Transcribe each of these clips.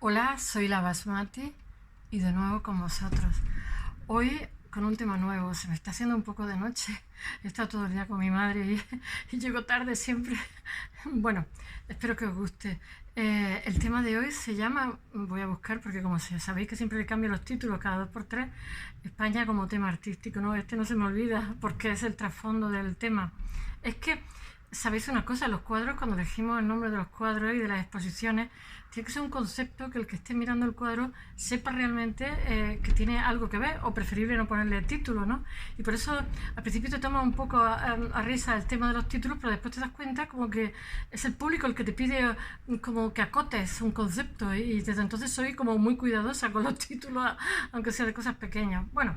Hola, soy la Basmati y de nuevo con vosotros. Hoy con un tema nuevo, se me está haciendo un poco de noche. He estado todo el día con mi madre y llego tarde siempre. Bueno, espero que os guste. El tema de hoy se llama, voy a buscar porque como sabéis que siempre le cambio los títulos cada dos por tres, España como tema artístico, ¿no? Este no se me olvida porque es el trasfondo del tema. Es que, ¿sabéis una cosa? Los cuadros, cuando elegimos el nombre de los cuadros y de las exposiciones, tiene que ser un concepto que el que esté mirando el cuadro sepa realmente que tiene algo que ver, o preferible no ponerle título, ¿no? Y por eso al principio te toma un poco a risa el tema de los títulos, pero después te das cuenta como que es el público el que te pide como que acotes un concepto, y desde entonces soy como muy cuidadosa con los títulos, aunque sea de cosas pequeñas. Bueno,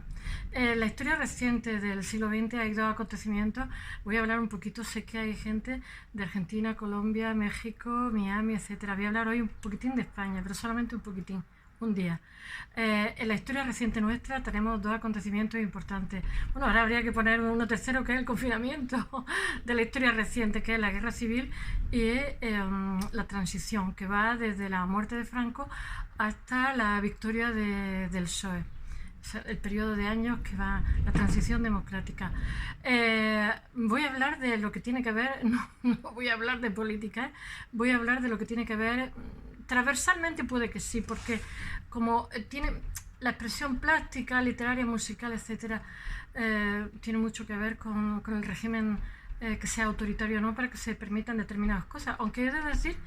la historia reciente del siglo XX hay dos acontecimientos. Voy a hablar un poquito, sé que hay gente de Argentina, Colombia, México, Miami, etcétera. Voy a hablar hoy un poquitín de España, pero solamente un poquitín, un día. En la historia reciente nuestra tenemos dos acontecimientos importantes. Bueno, ahora habría que poner uno tercero, que es el confinamiento de la historia reciente, que es la guerra civil y la transición, que va desde la muerte de Franco hasta la victoria del PSOE, el periodo de años que va la transición democrática. Voy a hablar de lo que tiene que ver, no voy a hablar de política, voy a hablar de lo que tiene que ver, transversalmente puede que sí, porque como tiene la expresión plástica, literaria, musical, etcétera, tiene mucho que ver con el régimen, que sea autoritario o no, para que se permitan determinadas cosas. Aunque he de decir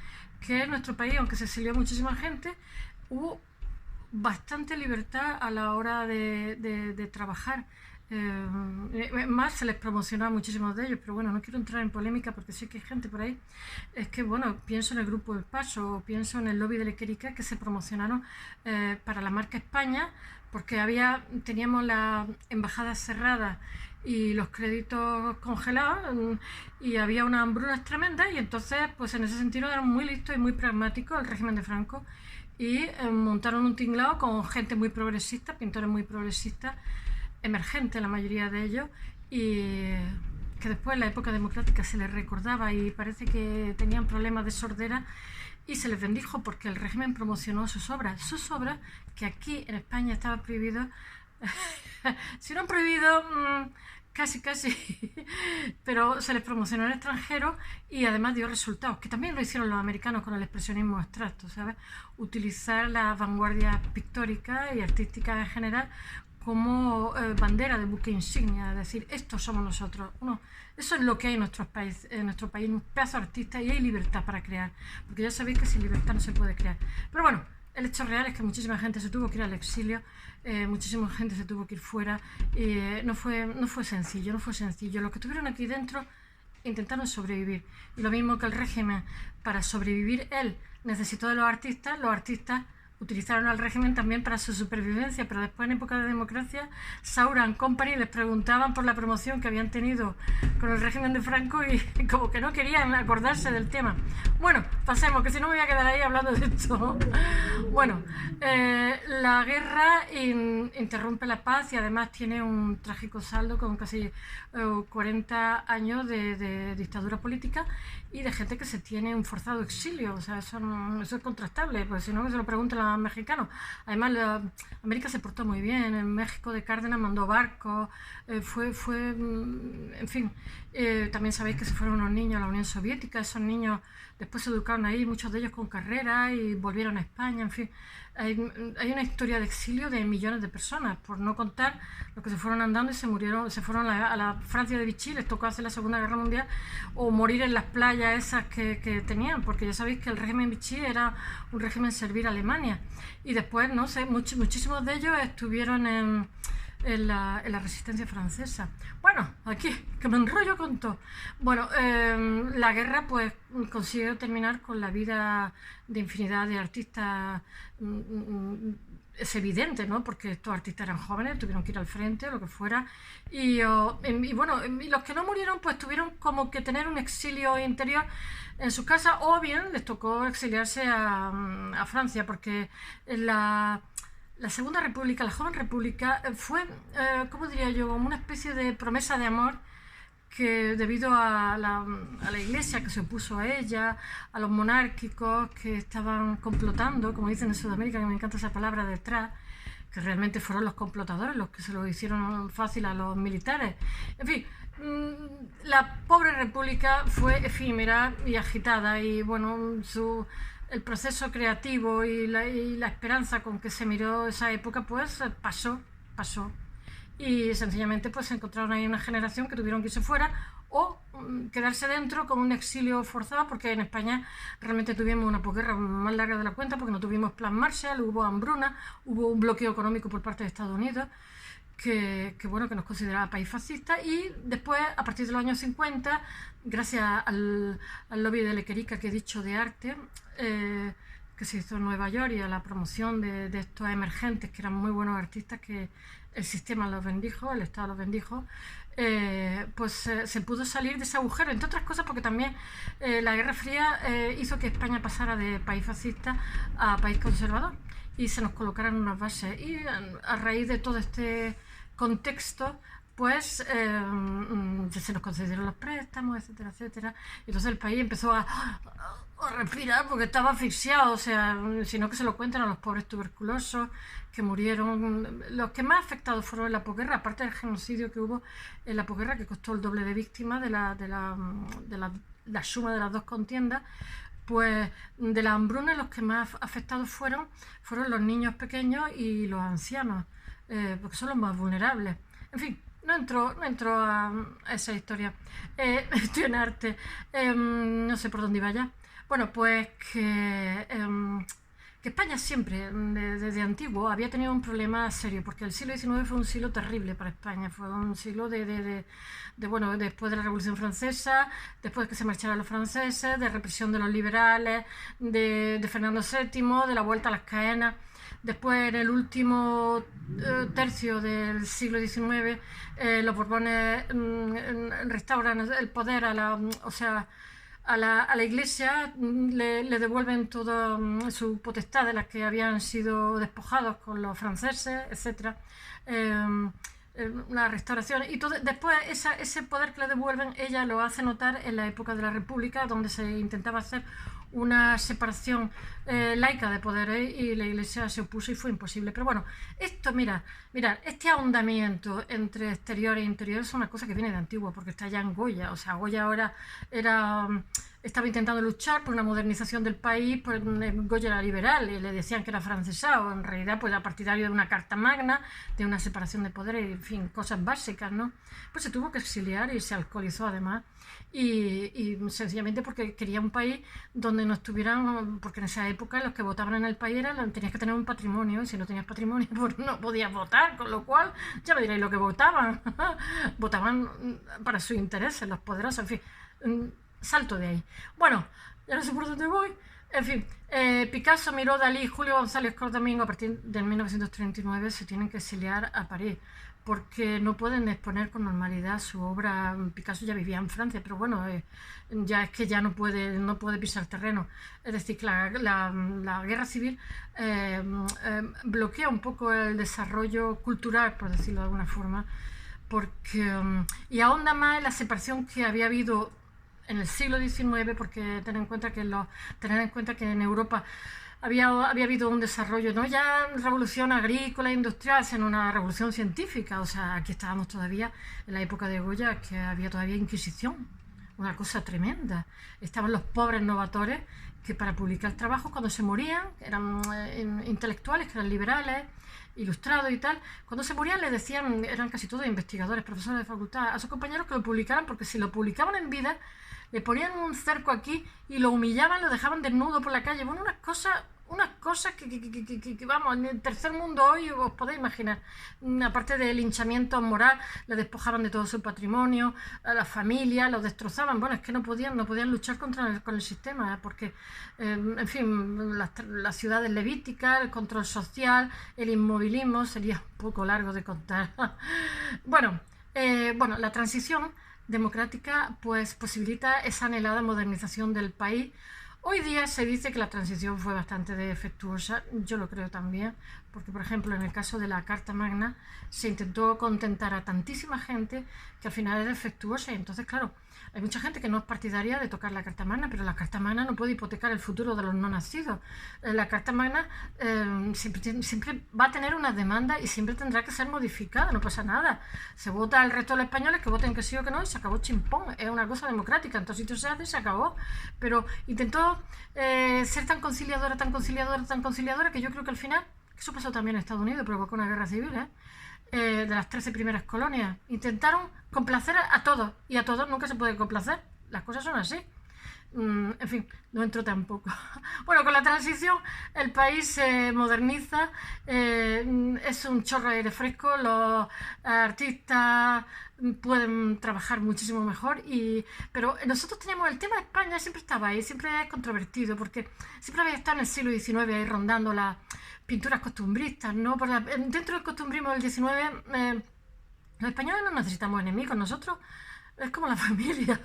que en nuestro país, aunque se exilió muchísima gente, hubo bastante libertad a la hora de trabajar. Más se les promocionaba a muchísimos de ellos, pero bueno, no quiero entrar en polémica porque sé que hay gente por ahí. Es que bueno, pienso en el grupo El Paso, o pienso en el lobby de Lequerica, que se promocionaron para la marca España, porque teníamos la embajada cerrada y los créditos congelados, y había una hambruna tremenda, y entonces pues en ese sentido eran muy listos y muy pragmáticos el régimen de Franco, y montaron un tinglado con gente muy progresista, pintores muy progresistas, emergentes la mayoría de ellos, y que después en la época democrática se les recordaba y parece que tenían problemas de sordera, y se les bendijo porque el régimen promocionó sus obras que aquí en España estaba prohibido. Si no han prohibido, casi, pero se les promocionó en el extranjero y además dio resultados, que también lo hicieron los americanos con el expresionismo abstracto, ¿sabes? Utilizar las vanguardias pictóricas y artísticas en general como bandera de buque insignia, es decir, estos somos nosotros. Eso es lo que hay en nuestro país, un pedazo de artista, y hay libertad para crear, porque ya sabéis que sin libertad no se puede crear. Pero bueno, el hecho real es que muchísima gente se tuvo que ir al exilio, muchísima gente se tuvo que ir fuera, y no fue sencillo. Los que estuvieron aquí dentro intentaron sobrevivir. Y lo mismo que el régimen, para sobrevivir él necesitó de los artistas utilizaron al régimen también para su supervivencia, pero después, en época de democracia, Saura Company les preguntaban por la promoción que habían tenido con el régimen de Franco y como que no querían acordarse del tema. Bueno, pasemos, que si no me voy a quedar ahí hablando de esto. Bueno, la guerra interrumpe la paz y además tiene un trágico saldo con casi 40 años de dictadura política y de gente que se tiene un forzado exilio. O sea, eso es contrastable, porque si no, que se lo pregunten a los mexicanos. Además, América se portó muy bien. En México de Cárdenas mandó barcos, en fin. También sabéis que se fueron unos niños a la Unión Soviética. Esos niños después se educaron ahí, muchos de ellos con carrera, y volvieron a España. En fin, hay una historia de exilio de millones de personas, por no contar los que se fueron andando y se fueron a la Francia de Vichy, les tocó hacer la Segunda Guerra Mundial, o morir en las playas esas que tenían, porque ya sabéis que el régimen Vichy era un régimen servir a Alemania. Y después, no sé, muchísimos de ellos estuvieron en la resistencia francesa. Bueno, aquí, que me enrollo con todo. Bueno, la guerra pues consiguió terminar con la vida de infinidad de artistas. Es evidente, ¿no? Porque estos artistas eran jóvenes, tuvieron que ir al frente o lo que fuera, y bueno, y los que no murieron pues tuvieron como que tener un exilio interior en su casa, o bien les tocó exiliarse a Francia, porque la Segunda República, la Joven República, fue, ¿cómo diría yo?, como una especie de promesa de amor que debido a la Iglesia que se opuso a ella, a los monárquicos que estaban complotando, como dicen en Sudamérica, que me encanta esa palabra, detrás, que realmente fueron los complotadores los que se lo hicieron fácil a los militares. En fin, la pobre república fue efímera y agitada, y bueno, el proceso creativo y la esperanza con que se miró esa época pues pasó. Y sencillamente pues se encontraron ahí una generación que tuvieron que irse fuera o quedarse dentro con un exilio forzado, porque en España realmente tuvimos una posguerra más larga de la cuenta, porque no tuvimos plan Marshall, hubo hambruna, hubo un bloqueo económico por parte de Estados Unidos que nos consideraba país fascista, y después, a partir de los años 50, gracias al lobby de Lequerica que he dicho de arte, que se hizo en Nueva York, y a la promoción de estos emergentes que eran muy buenos artistas, que el sistema los bendijo, el Estado los bendijo, pues se pudo salir de ese agujero, entre otras cosas porque también la Guerra Fría hizo que España pasara de país fascista a país conservador y se nos colocaran unas bases, y a raíz de todo este contexto pues se nos concedieron los préstamos, etcétera, etcétera. Y entonces el país empezó a respirar porque estaba asfixiado, o sea, sino que se lo cuentan a los pobres tuberculosos que murieron. Los que más afectados fueron en la posguerra, aparte del genocidio que hubo en la posguerra, que costó el doble de víctimas de la suma de las dos contiendas. Pues de la hambruna los que más afectados fueron los niños pequeños y los ancianos, porque son los más vulnerables. En fin, no entro a esa historia. Estoy en arte. No sé por dónde iba ya. Bueno, pues que España siempre, desde antiguo, había tenido un problema serio, porque el siglo XIX fue un siglo terrible para España. Fue un siglo bueno, después de la Revolución Francesa, después de que se marcharan los franceses, de represión de los liberales, de Fernando VII, de la vuelta a las caenas. Después, en el último tercio del siglo XIX, los Borbones restauran el poder a la Iglesia, le devuelven toda su potestad de las que habían sido despojados con los franceses, etc. La restauración, y todo, después ese poder que le devuelven, ella lo hace notar en la época de la República, donde se intentaba hacer una separación laica de poderes, y la Iglesia se opuso y fue imposible. Pero bueno, esto, mirad, este ahondamiento entre exterior e interior es una cosa que viene de antiguo, porque está ya en Goya. O sea, Goya ahora estaba intentando luchar por una modernización del país, pues Goya era liberal y le decían que era francesado, en realidad pues era partidario de una carta magna, de una separación de poderes, en fin, cosas básicas, ¿no? Pues se tuvo que exiliar y se alcoholizó además, y sencillamente porque quería un país donde no estuvieran, porque en esa época los que votaban en el país tenías que tener un patrimonio, y si no tenías patrimonio pues no podías votar, con lo cual ya me diréis lo que votaban. Votaban para sus intereses, los poderosos, en fin, salto de ahí. Bueno, ya no sé por dónde voy. En fin, Picasso, Miró, Dalí, Julio González Cordomingo, a partir de 1939 se tienen que exiliar a París, porque no pueden exponer con normalidad su obra. Picasso ya vivía en Francia, pero bueno, ya es que ya no puede pisar terreno. Es decir, que la guerra civil bloquea un poco el desarrollo cultural, por decirlo de alguna forma, y ahonda más en la separación que había habido en el siglo XIX, porque tener en cuenta que en Europa había habido un desarrollo, no ya revolución agrícola e industrial, sino una revolución científica. O sea, aquí estábamos todavía en la época de Goya, que había todavía Inquisición, una cosa tremenda. Estaban los pobres novatores que para publicar trabajos, cuando se morían, eran intelectuales, que eran liberales, ilustrados y tal, cuando se morían le decían, eran casi todos investigadores, profesores de facultad, a sus compañeros que lo publicaran, porque si lo publicaban en vida, le ponían un cerco aquí y lo humillaban, lo dejaban desnudo por la calle. Bueno, unas cosas que vamos, en el tercer mundo hoy os podéis imaginar. Aparte del linchamiento moral, le despojaban de todo su patrimonio, a la familia, los destrozaban. Bueno, es que no podían luchar con el sistema, porque, en fin, las ciudades levíticas, el control social, el inmovilismo, sería un poco largo de contar. Bueno, la transición democrática pues posibilita esa anhelada modernización del país, Hoy día se dice que la transición fue bastante defectuosa, yo lo creo también, porque por ejemplo en el caso de la Carta Magna se intentó contentar a tantísima gente que al final es defectuosa y entonces claro, hay mucha gente que no es partidaria de tocar la Carta Magna, pero la Carta Magna no puede hipotecar el futuro de los no nacidos. La Carta Magna siempre va a tener una demanda y siempre tendrá que ser modificada, no pasa nada. Se vota al resto de los españoles que voten que sí o que no y se acabó chimpón. Es una cosa democrática, en todos sitios se hace y se acabó. Pero intentó ser tan conciliadora, tan conciliadora, tan conciliadora que yo creo que al final, eso pasó también en Estados Unidos, provocó una guerra civil, de las 13 primeras colonias. Intentaron complacer a todos y a todos nunca se puede complacer. Las cosas son así. En fin, no entro tampoco. Bueno, con la transición el país se moderniza, es un chorro de aire fresco, los artistas pueden trabajar muchísimo mejor, pero nosotros teníamos el tema de España, siempre estaba ahí, siempre es controvertido, porque siempre había estado en el siglo XIX ahí rondando las pinturas costumbristas, ¿no? Dentro del costumbrismo del XIX, los españoles no necesitamos enemigos, nosotros es como la familia,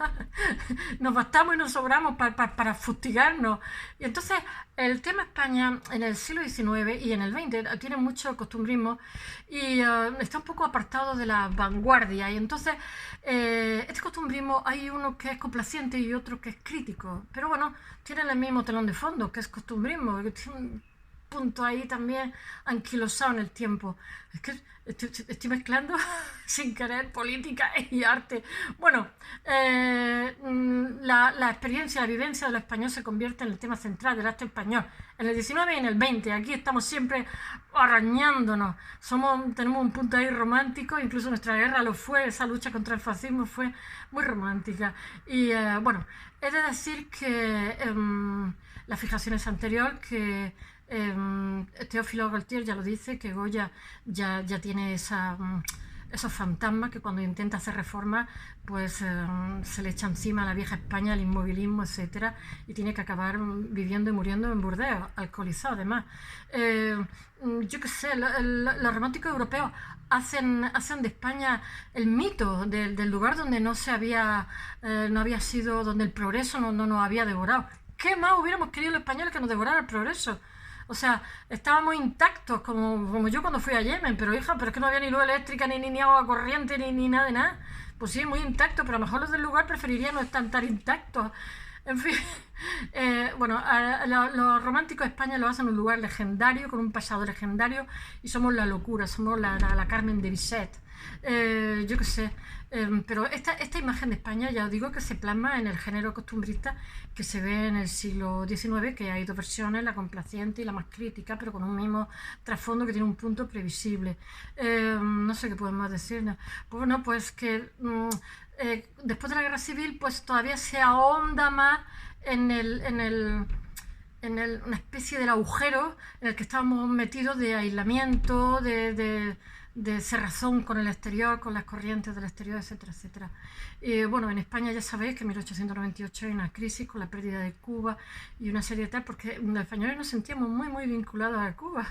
nos bastamos y nos sobramos para fustigarnos. Y entonces el tema España en el siglo XIX y en el XX tiene mucho costumbrismo y está un poco apartado de la vanguardia. Y entonces este costumbrismo hay uno que es complaciente y otro que es crítico. Pero bueno, tienen el mismo telón de fondo, que es costumbrismo, que tiene un punto ahí también anquilosado en el tiempo. Es que estoy mezclando sin querer política y arte. Bueno, la experiencia, la vivencia de lo español se convierte en el tema central del arte español. En el 19 y en el 20, aquí estamos siempre arañándonos. Tenemos un punto ahí romántico, incluso nuestra guerra lo fue, esa lucha contra el fascismo fue muy romántica. Y bueno, he de decir que la fijación es anterior, que Teófilo Gautier ya lo dice, que Goya ya tiene esos fantasmas que cuando intenta hacer reformas pues se le echa encima a la vieja España, el inmovilismo, etcétera, y tiene que acabar viviendo y muriendo en Burdeos, alcoholizado además. Yo qué sé, los románticos europeos hacen de España el mito del lugar donde no había sido, donde el progreso no nos había devorado. ¿Qué más hubiéramos querido los españoles que nos devorara el progreso? O sea, estábamos intactos, como yo cuando fui a Yemen, pero hija, pero es que no había ni luz eléctrica, ni agua corriente, ni nada de nada. Pues sí, muy intactos, pero a lo mejor los del lugar preferirían no estar tan intactos. En fin, bueno, los románticos de España lo hacen en un lugar legendario, con un pasado legendario, y somos la locura, somos la Carmen de Bizet. Yo qué sé, pero esta imagen de España, ya os digo, que se plasma en el género costumbrista que se ve en el siglo XIX, que hay dos versiones, la complaciente y la más crítica, pero con un mismo trasfondo que tiene un punto previsible. No sé qué podemos decir. Bueno, pues que después de la guerra civil, pues todavía se ahonda más en una especie del agujero en el que estábamos metidos, de aislamiento, de cerrazón con el exterior, con las corrientes del exterior, etcétera, etcétera. Bueno, en España ya sabéis que en 1898 hay una crisis con la pérdida de Cuba y una serie de tal, porque los españoles nos sentíamos muy vinculados a Cuba.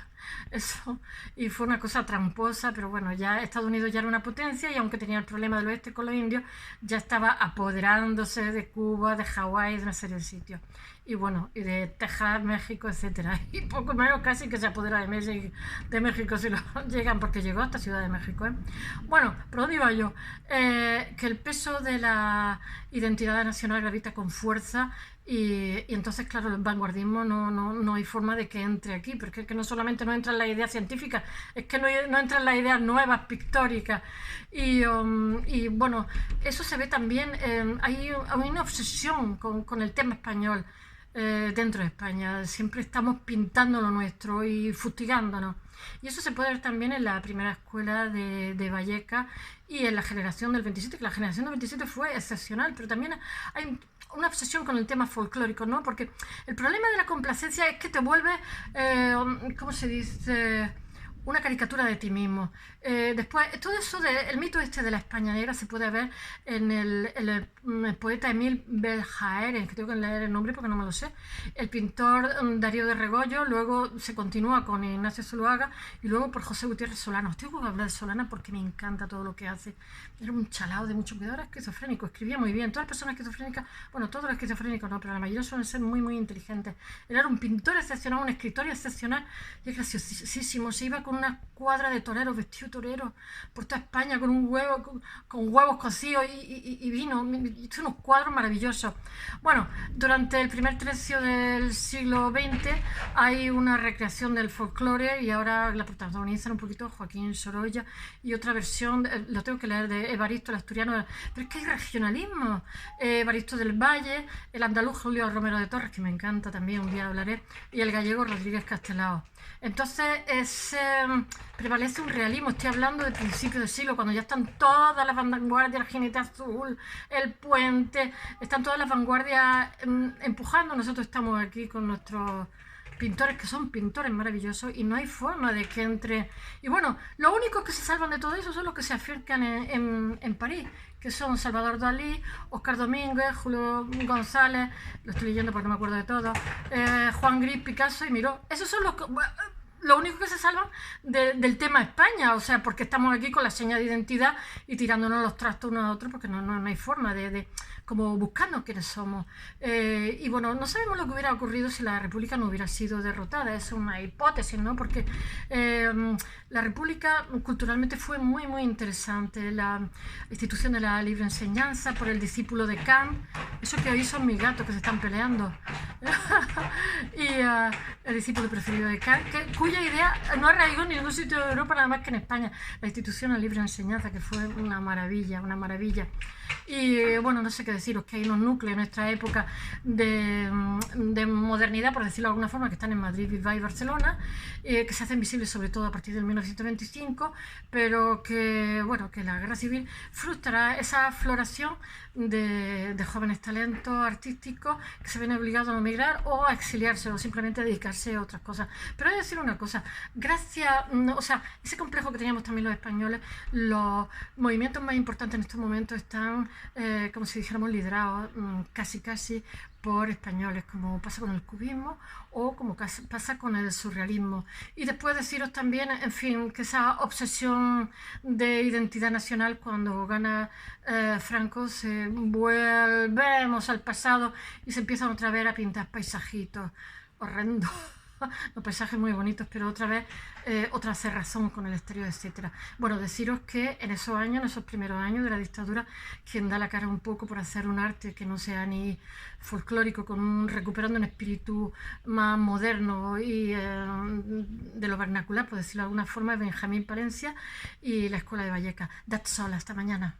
Eso, y fue una cosa tramposa, pero bueno, ya Estados Unidos ya era una potencia y aunque tenía el problema del oeste con los indios, ya estaba apoderándose de Cuba, de Hawái, de una serie de sitios. Y bueno, y de Texas, México, etcétera. Y poco menos casi que se apodera de México si lo llegan, porque llegó hasta Ciudad de México. Bueno, pero digo yo, que el peso de la identidad nacional gravita con fuerza y entonces, claro, el vanguardismo no hay forma de que entre aquí, porque es que no solamente no entran las ideas científicas, es que no entran las ideas nuevas, pictóricas. Y bueno, eso se ve también, hay una obsesión con el tema español. Dentro de España siempre estamos pintando lo nuestro y fustigándonos, y eso se puede ver también en la primera escuela de Vallecas y en la generación del 27, que la generación del 27 fue excepcional, pero también hay una obsesión con el tema folclórico, ¿no? Porque el problema de la complacencia es que te vuelve, ¿cómo se dice?, una caricatura de ti mismo. Después, todo eso el mito este de la España negra se puede ver en el poeta Emile Beljaere, que tengo que leer el nombre porque no me lo sé, el pintor Darío de Regoyo, luego se continúa con Ignacio Zuluaga y luego por José Gutiérrez Solana. Os tengo que hablar de Solana porque me encanta todo lo que hace. Era un chalao de mucho cuidado, era esquizofrénico, escribía muy bien. Todas las personas esquizofrénicas, bueno, todos los esquizofrénicos no, pero la mayoría suelen ser muy, muy inteligentes. Él era un pintor excepcional, un escritor excepcional y es graciosísimo. Se iba con una cuadra de toreros, vestido de toreros, por toda España, con un huevo, con huevos cocidos y vino. Hizo unos cuadros maravillosos. Bueno, durante el primer tercio del siglo XX hay una recreación del folclore y ahora la protagonizan un poquito Joaquín Sorolla y otra versión, lo tengo que leer, de Evaristo el Asturiano, pero es que hay regionalismo. Evaristo del Valle, el andaluz Julio Romero de Torres, que me encanta también, un día hablaré, y el gallego Rodríguez Castelao. Entonces prevalece un realismo. Estoy hablando de principios de siglo, cuando ya están todas las vanguardias, el jinete azul, el puente, están todas las vanguardias empujando. Nosotros estamos aquí con nuestros pintores, que son pintores maravillosos, y no hay forma de que entre. Y bueno, los únicos que se salvan de todo eso son los que se acercan en París, que son Salvador Dalí, Oscar Domínguez, Julio González, lo estoy leyendo porque no me acuerdo de todo, Juan Gris, Picasso y Miró. Esos son los únicos que se salvan del tema España, o sea, porque estamos aquí con la seña de identidad y tirándonos los trastos unos a otros, porque no hay forma de como buscarnos quiénes somos. Y bueno, no sabemos lo que hubiera ocurrido si la República no hubiera sido derrotada, es una hipótesis, ¿no? Porque la República culturalmente fue muy, muy interesante. La institución de la libre enseñanza por el discípulo de Kant, eso que hoy son mis gatos que se están peleando, y el discípulo preferido de Kant, cuya idea no arraigó en ningún sitio de Europa, nada más que en España, la institución de la libre enseñanza, que fue una maravilla, una maravilla. Y bueno, no sé qué deciros, que hay unos núcleos en nuestra época de modernidad, por decirlo de alguna forma, que están en Madrid, Bilbao y Barcelona, que se hacen visibles sobre todo a partir del 1925, pero que, bueno, que la guerra civil frustrará esa floración de jóvenes talentos artísticos que se ven obligados a emigrar o a exiliarse o simplemente a dedicarse a otras cosas. Pero he de decir una cosa, gracias, o sea, ese complejo que teníamos también los españoles, los movimientos más importantes en estos momentos están, como si dijéramos, liderados casi por españoles, como pasa con el cubismo o como pasa con el surrealismo. Y después deciros también, en fin, que esa obsesión de identidad nacional, cuando gana Franco, volvemos al pasado y se empiezan otra vez a pintar paisajitos horrendos. Los paisajes muy bonitos, pero otra vez otra cerrazón con el exterior, etcétera. Bueno, deciros que en esos años, en esos primeros años de la dictadura, quien da la cara un poco por hacer un arte que no sea ni folclórico, recuperando un espíritu más moderno y de lo vernacular, por decirlo de alguna forma, es Benjamín Palencia y la Escuela de Vallecas. That's all, hasta mañana.